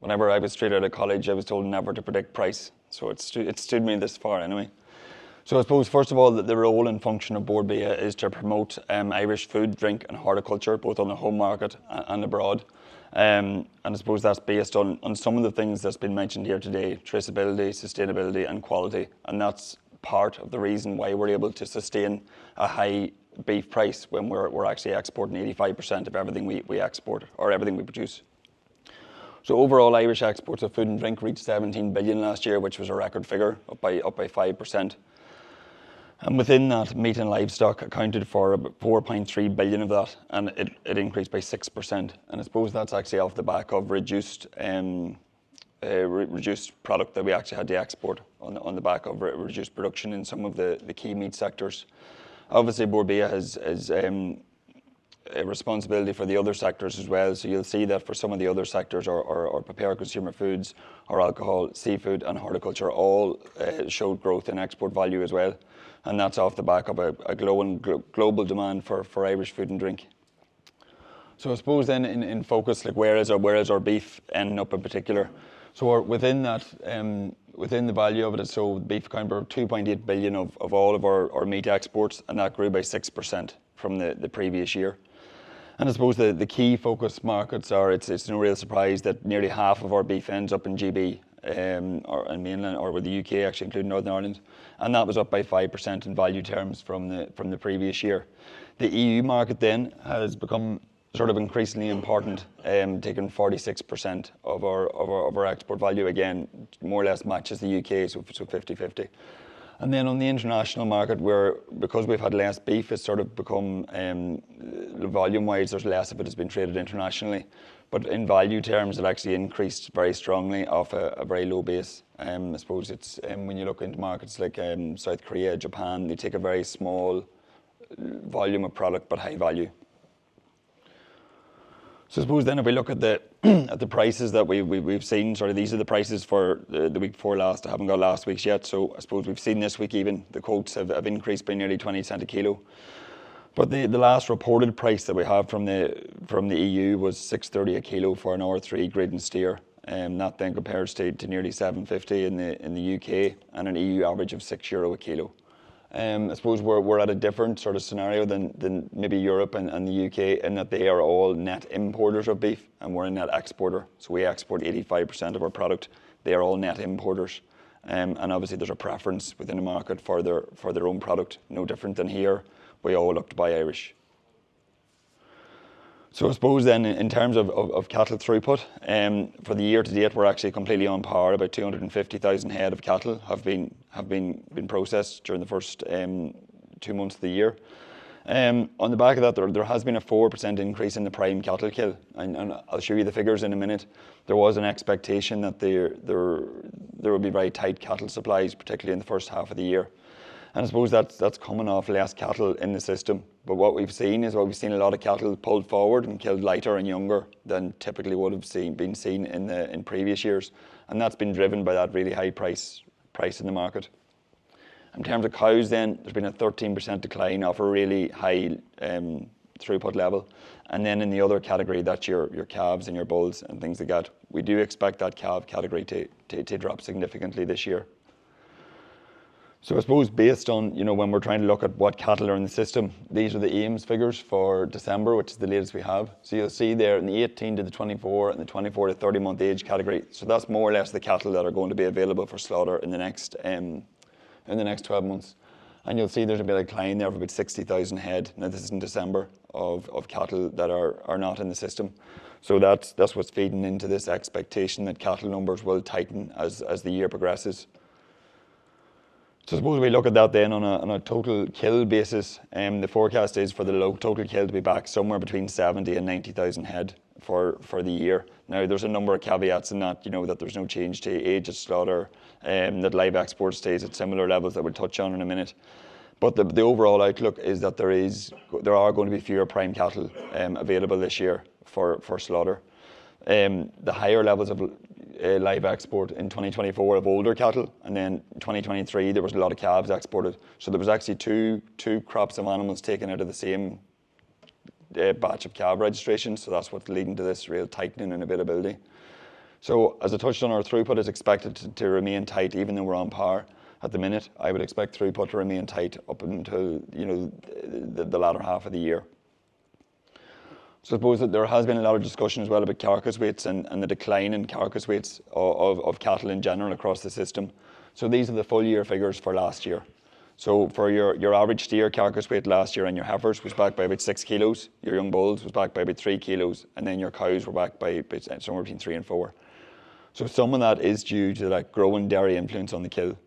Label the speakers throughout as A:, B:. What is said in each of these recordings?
A: whenever I was straight out of college, I was told never to predict price. So it stood me this far anyway. So I suppose, first of all, the role and function of Bord Bia is to promote Irish food, drink and horticulture, both on the home market and abroad. And I suppose that's based on some of the things that's been mentioned here today: traceability, sustainability and quality. And that's part of the reason why we're able to sustain a high beef price when we're actually exporting 85% of everything we export, or everything we produce. So overall, Irish exports of food and drink reached 17 billion last year, which was a record figure, up by 5%. And within that, meat and livestock accounted for about 4.3 billion of that, and it increased by 6%. And I suppose that's actually off the back of reduced product that we actually had to export on the back of reduced production in some of the key meat sectors. Obviously, Bord Bia has a responsibility for the other sectors as well. So you'll see that for some of the other sectors, or prepared consumer foods, or alcohol, seafood and horticulture, all showed growth in export value as well. And that's off the back of a global demand for Irish food and drink. So I suppose then in focus, like where is our beef ending up in particular? So within that, within the value of it, so beef accounted for 2.8 billion of all of our meat exports, and that grew by 6% from the previous year. And I suppose the key focus markets are, it's no real surprise that nearly half of our beef ends up in GB, or in mainland, or with the UK actually, including Northern Ireland, and that was up by 5% in value terms from the previous year. The EU market then has become sort of increasingly important, taking 46% of our export value. Again, more or less matches the UK, so 50-50. And then on the international market, because we've had less beef, it's sort of become, volume-wise, there's less of it has been traded internationally. But in value terms, it actually increased very strongly off a very low base. I suppose it's, when you look into markets like South Korea, Japan, they take a very small volume of product, but high value. So I suppose then if we look at the at the prices that we've seen, sort of these are the prices for the week before last. I haven't got last week's yet, so I suppose we've seen this week even the quotes have increased by nearly 20 cents a kilo. But the last reported price that we have from the EU was 6.30 a kilo for an R3 grade and steer. That then compares to nearly 7.50 in the UK, and an EU average of €6 a kilo. I suppose we're at a different sort of scenario than maybe Europe and the UK, in that they are all net importers of beef and we're a net exporter. So we export 85% of our product. They are all net importers. And obviously there's a preference within the market for their own product, no different than here. We all look to buy Irish. So I suppose then in terms of cattle throughput, for the year to date, we're actually completely on par. About 250,000 head of cattle have been processed during the first 2 months of the year. On the back of that, there has been a 4% increase in the prime cattle kill, and I'll show you the figures in a minute. There was an expectation that there would be very tight cattle supplies, particularly in the first half of the year. And I suppose that's coming off less cattle in the system. But what we've seen is a lot of cattle pulled forward and killed lighter and younger than typically would have been seen in previous years. And that's been driven by that really high price in the market. In terms of cows then, there's been a 13% decline off a really high throughput level. And then in the other category, that's your calves and your bulls and things like that. We do expect that calf category to drop significantly this year. So I suppose based on, when we're trying to look at what cattle are in the system, these are the AIMS figures for December, which is the latest we have. So you'll see there in the 18 to the 24 and the 24 to 30 month age category. So that's more or less the cattle that are going to be available for slaughter in the next 12 months. And you'll see there's a bit of decline there of about 60,000 head. Now this is in December of cattle that are not in the system. So that's what's feeding into this expectation that cattle numbers will tighten as the year progresses. So suppose we look at that then on a total kill basis, the forecast is for the total kill to be back somewhere between 70 and 90,000 head for the year. Now there's a number of caveats in that, that there's no change to age of slaughter, that live export stays at similar levels that we'll touch on in a minute. But the overall outlook is that there are going to be fewer prime cattle available this year for slaughter. The higher levels of live export in 2024 of older cattle, and then 2023 there was a lot of calves exported. So there was actually two crops of animals taken out of the same batch of calf registration. So that's what's leading to this real tightening in availability. So as I touched on, our throughput is expected to remain tight even though we're on par at the minute. I would expect throughput to remain tight up until the latter half of the year. So I suppose that there has been a lot of discussion as well about carcass weights and the decline in carcass weights of cattle in general across the system. So these are the full year figures for last year. So for your average steer carcass weight last year and your heifers was back by about 6 kilos, your young bulls was back by about 3 kilos, and then your cows were back by somewhere between 3 and 4. So some of that is due to that growing dairy influence on the kill.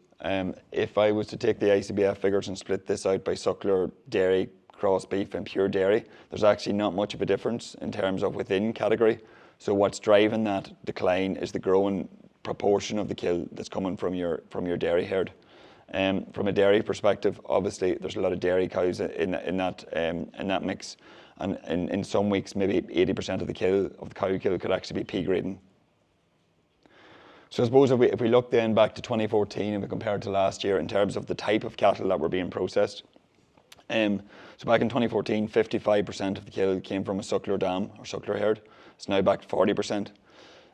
A: If I was to take the ICBF figures and split this out by suckler, dairy, cross beef and pure dairy, there's actually not much of a difference in terms of within category. So what's driving that decline is the growing proportion of the kill that's coming from your dairy herd. From a dairy perspective, obviously there's a lot of dairy cows in that mix, and in some weeks maybe 80% of the cow kill could actually be pea grading. So I suppose if we look then back to 2014 and we compare it to last year in terms of the type of cattle that were being processed. So back in 2014, 55% of the kill came from a suckler dam or suckler herd. It's now back to 40%.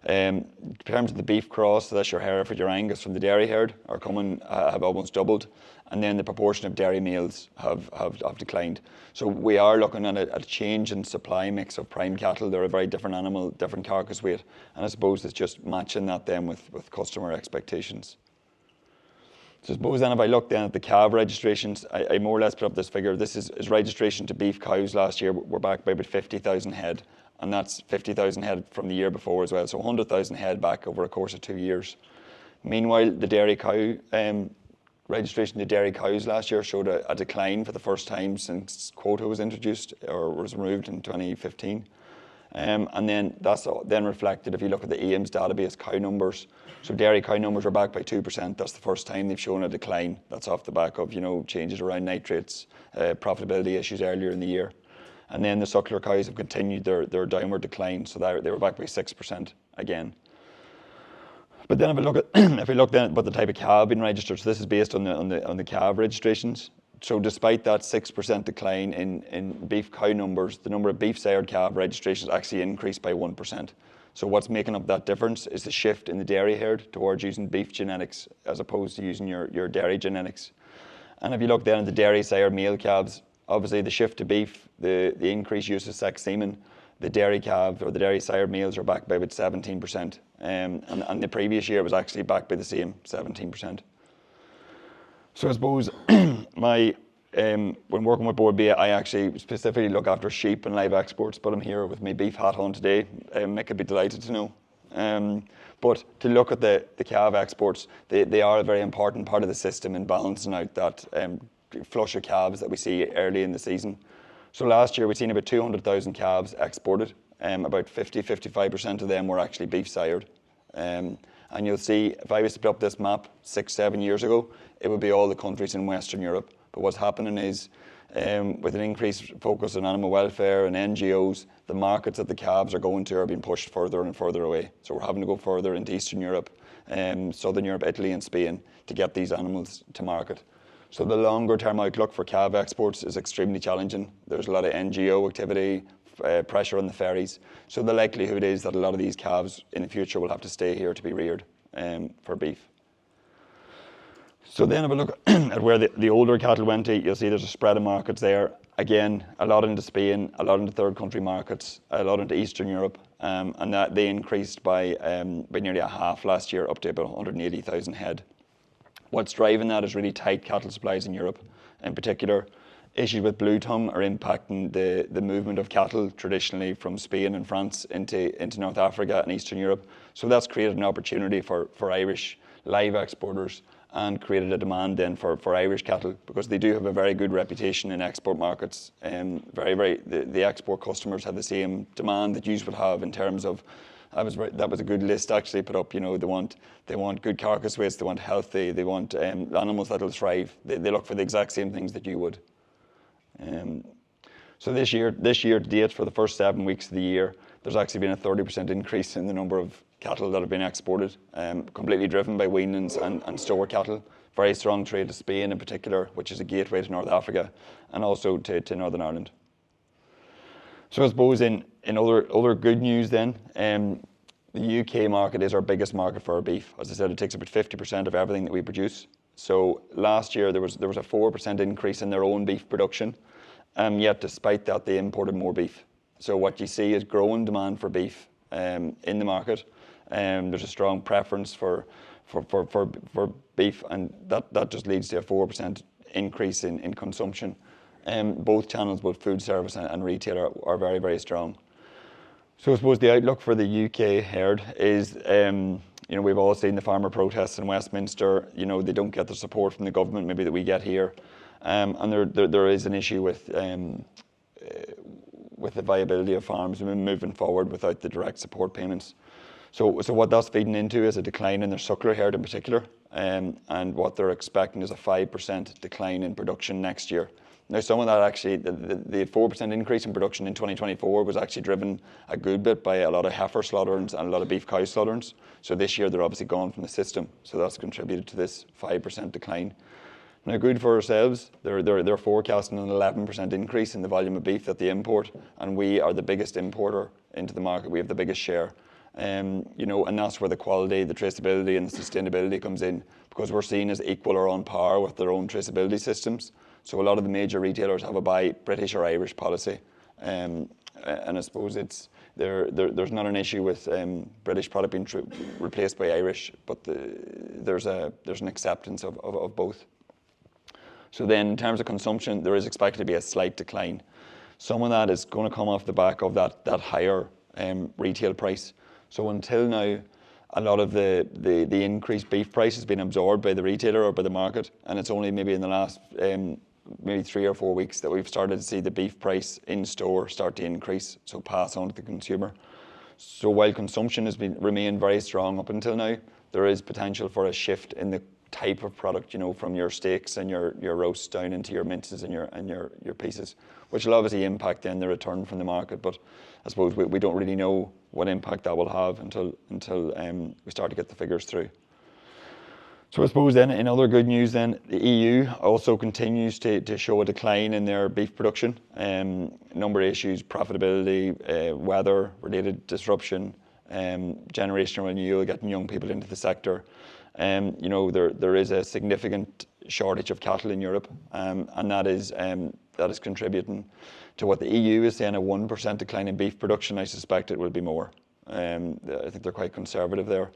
A: In terms of the beef cross, so that's your Hereford, your Angus from the dairy herd, have almost doubled, and then the proportion of dairy males have declined. So we are looking at a change in supply mix of prime cattle. They're a very different animal, different carcass weight, and I suppose it's just matching that then with customer expectations. So I suppose then if I look then at the calf registrations, I more or less put up this figure. This is registration to beef cows last year. We're back by about 50,000 head. And that's 50,000 head from the year before as well. So 100,000 head back over a course of 2 years. Meanwhile, the dairy cow registration to dairy cows last year showed a decline for the first time since quota was introduced or was removed in 2015. And then that's then reflected if you look at the AIMS database cow numbers. So dairy cow numbers are back by 2%. That's the first time they've shown a decline. That's off the back of changes around nitrates, profitability issues earlier in the year. And then the suckler cows have continued their downward decline, so they were back by 6% again. But then if we look then at the type of calf being registered, so this is based on the calf registrations. So despite that 6% decline in beef cow numbers, the number of beef sired calf registrations actually increased by 1%. So what's making up that difference is the shift in the dairy herd towards using beef genetics as opposed to using your dairy genetics. And if you look then at the dairy sired male calves, obviously the shift to beef, the increased use of sex semen, the dairy calves or the dairy sired males are back by about 17%. And the previous year was actually back by the same 17%. So I suppose when working with Bord Bia, I actually specifically look after sheep and live exports, but I'm here with my beef hat on today. Mick would be delighted to know. But to look at the calf exports, they are a very important part of the system in balancing out that flush of calves that we see early in the season. So last year we've seen about 200,000 calves exported. About 55% of them were actually beef sired. And you'll see, if I was to put up this map 6-7 years ago, it would be all the countries in Western Europe. But what's happening is, with an increased focus on animal welfare and NGOs, the markets that the calves are going to are being pushed further and further away. So we're having to go further into Eastern Europe, Southern Europe, Italy and Spain to get these animals to market. So the longer term outlook for calf exports is extremely challenging. There's a lot of NGO activity, pressure on the ferries. So the likelihood is that a lot of these calves in the future will have to stay here to be reared for beef. So then if we look at where the older cattle went to, you'll see there's a spread of markets there. Again, a lot into Spain, a lot into third country markets, a lot into Eastern Europe, and that they increased by nearly a half last year, up to about 180,000 head. What's driving that is really tight cattle supplies in Europe. In particular, issues with blue tongue are impacting the movement of cattle traditionally from Spain and France into North Africa and Eastern Europe. So that's created an opportunity for Irish live exporters and created a demand then for Irish cattle, because they do have a very good reputation in export markets. The export customers have the same demand that you would have in terms of, that was a good list actually put up. They want good carcass weights, they want healthy, they want animals that will thrive. They look for the exact same things that you would. So this year to date, for the first 7 weeks of the year, there's actually been a 30% increase in the number of cattle that have been exported, completely driven by weanlings and store cattle. Very strong trade to Spain in particular, which is a gateway to North Africa, and also to Northern Ireland. So I suppose in other good news then, The UK market is our biggest market for our beef. As I said, it takes about 50% of everything that we produce. So last year there was a 4% increase in their own beef production, yet despite that they imported more beef. So what you see is growing demand for beef in the market. There's a strong preference for beef, and that just leads to a 4% increase in consumption. Both channels, both food service and retail, are very, very strong. So I suppose the outlook for the UK herd is, we've all seen the farmer protests in Westminster. They don't get the support from the government maybe that we get here, and there is an issue with the viability of farms moving forward without the direct support payments. So what that's feeding into is a decline in their suckler herd in particular, and what they're expecting is a 5% decline in production next year. Now, some of that actually, the 4% increase in production in 2024 was actually driven a good bit by a lot of heifer slaughterings and a lot of beef cow slaughterings. So this year they're obviously gone from the system. So that's contributed to this 5% decline. Now, good for ourselves, they're forecasting an 11% increase in the volume of beef that they import, and we are the biggest importer into the market. We have the biggest share. And that's where the quality, the traceability and the sustainability comes in, because we're seen as equal or on par with their own traceability systems. So a lot of the major retailers have a buy British or Irish policy, and I suppose there's not an issue with British product being replaced by Irish, but there's an acceptance of both. So then in terms of consumption, there is expected to be a slight decline. Some of that is going to come off the back of that higher retail price. So until now, a lot of the increased beef price has been absorbed by the retailer or by the market, and it's only maybe in the last maybe 3 or 4 weeks that we've started to see the beef price in store start to increase, so pass on to the consumer. So while consumption has remained very strong up until now, there is potential for a shift in the type of product, from your steaks and your roasts down into your minces and your pieces, which will obviously impact then the return from the market. But I suppose we don't really know what impact that will have until we start to get the figures through. So I suppose then, in other good news then, the EU also continues to show a decline in their beef production. Number of issues, profitability, weather-related disruption, generational renewal, getting young people into the sector. There is a significant shortage of cattle in Europe, and that is contributing to what the EU is saying, a 1% decline in beef production. I suspect it will be more. I think they're quite conservative there.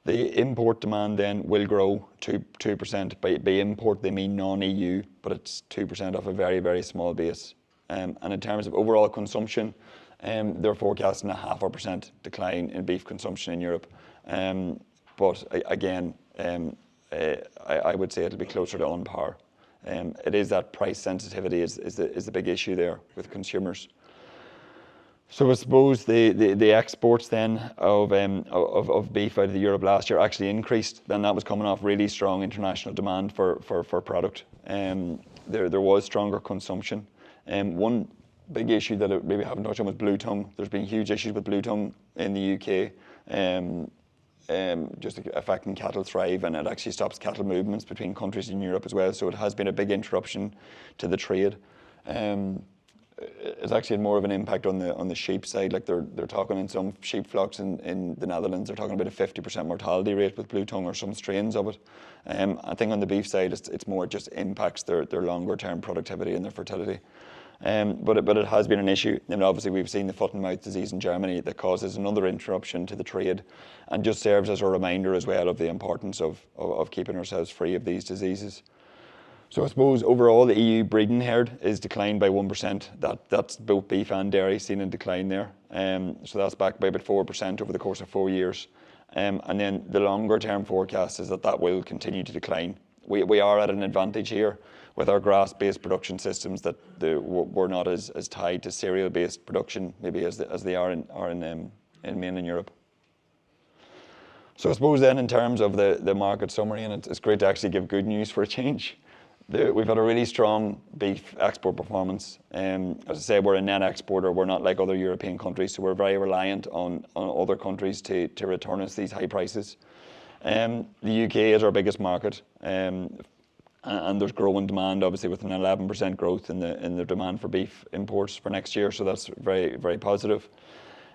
A: The import demand then will grow 2%. By import, they mean non-EU, but it's 2% off a very, very small base. And in terms of overall consumption, they're forecasting a 0.5% decline in beef consumption in Europe. But again, I would say it'll be closer to on par. It is that price sensitivity is the big issue there with consumers. So I suppose the exports then of beef out of Europe last year actually increased. Then that was coming off really strong international demand for product. There was stronger consumption. One big issue that I maybe haven't touched on was blue tongue. There's been huge issues with blue tongue in the UK. Just affecting cattle thrive, and it actually stops cattle movements between countries in Europe as well. So it has been a big interruption to the trade. It's actually had more of an impact on the sheep side. Like they're talking in some sheep flocks in the Netherlands, they're talking about a 50% mortality rate with blue tongue or some strains of it. I think on the beef side, it's more, it just impacts their longer term productivity and their fertility. But it has been an issue. And obviously we've seen the foot and mouth disease in Germany that causes another interruption to the trade, and just serves as a reminder as well of the importance of keeping ourselves free of these diseases. So I suppose overall the EU breeding herd is declined by 1%. That's both beef and dairy seen a decline there. So that's back by about 4% over the course of 4 years. And then the longer term forecast is that will continue to decline. We are at an advantage here with our grass-based production systems, that we're not as tied to cereal-based production maybe as they are in mainland Europe. So I suppose then in terms of the market summary, and it's great to actually give good news for a change. We've had a really strong beef export performance. As I say, we're a net exporter. We're not like other European countries, so we're very reliant on other countries to return us these high prices. The UK is our biggest market, and there's growing demand, obviously, with an 11% growth in the demand for beef imports for next year. So that's very, very positive.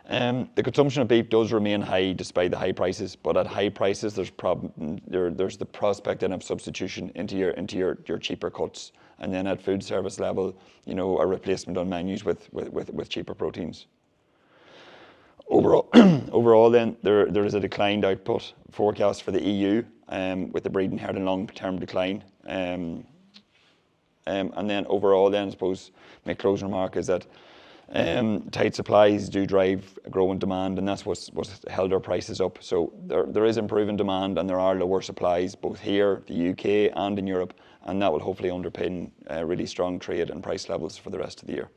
A: The consumption of beef does remain high despite the high prices, but at high prices there's the prospect then of substitution into your cheaper cuts, and then at food service level, you know, a replacement on menus with cheaper proteins. Overall then, there is a declined output forecast for the EU, with the breeding herd in long-term decline. And then overall then, I suppose my closing remark is that tight supplies do drive growing demand, and that's what's held our prices up. So there is improving demand, and there are lower supplies both here, the UK, and in Europe, and that will hopefully underpin really strong trade and price levels for the rest of the year.